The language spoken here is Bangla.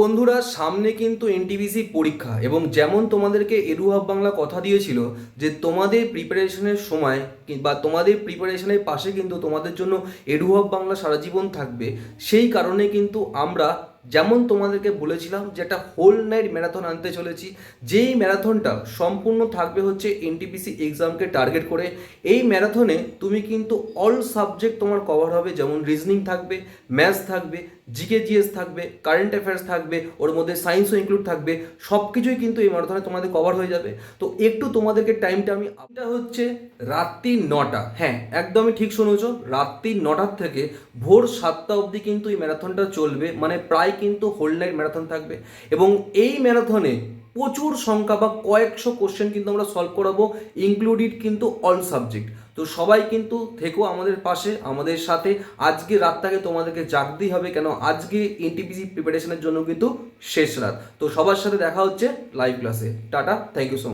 বন্ধুরা, সামনে কিন্তু এনটিপিসি পরীক্ষা এবং যেমন তোমাদেরকে এডুহাব বাংলা কথা দিয়েছিল যে তোমাদের প্রিপারেশনের সময় বা তোমাদের প্রিপারেশনের পাশে কিন্তু তোমাদের জন্য এডুহাব বাংলা সারা জীবন থাকবে। সেই কারণে কিন্তু আমরা যেমন তোমাদেরকে বলেছিলাম যে একটা হোল নাইট ম্যারাথন আনতে চলেছি, যেই ম্যারাথনটা সম্পূর্ণ থাকবে হচ্ছে এনটিপিসি এক্সামকে টার্গেট করে। এই ম্যারাথনে তুমি কিন্তু অল সাবজেক্ট তোমার কভার হবে, যেমন রিজনিং থাকবে, ম্যাথস থাকবে, জিকে জিএস থাকবে, কারেন্ট অ্যাফেয়ার্স থাকবে, ওর মধ্যে সায়েন্সও ইনক্লুড থাকবে। সব কিছুই কিন্তু এই ম্যারাথনে তোমাদের কভার হয়ে যাবে। তো একটু তোমাদেরকে টাইমটা এটা হচ্ছে রাত্রি 9টা, হ্যাঁ একদমই ঠিক শুনেছো, রাত্রি 9টার থেকে ভোর 7টা অবধি কিন্তু এই ম্যারাথনটা চলবে, মানে প্রায় কিন্তু হোল নাইট ম্যারাথন থাকবে। এবং এই ম্যারাথনে প্রচুর সংখ্যা বা কয়েকশো কোশ্চেন কিন্তু আমরা সলভ করাবো, ইনক্লুডিড কিন্তু অল সাবজেক্ট। তো সবাই কিন্তু থেকো আমাদের পাশে, আমাদের সাথে। আজকে রাতটাকে তোমাদেরকে জাগতেই হবে, কেন আজকে এনটিপিসি প্রিপারেশনের জন্য কিন্তু শেষ রাত। তো সবার সাথে দেখা হচ্ছে লাইভ ক্লাসে। টাটা, থ্যাংক ইউ সো মাচ।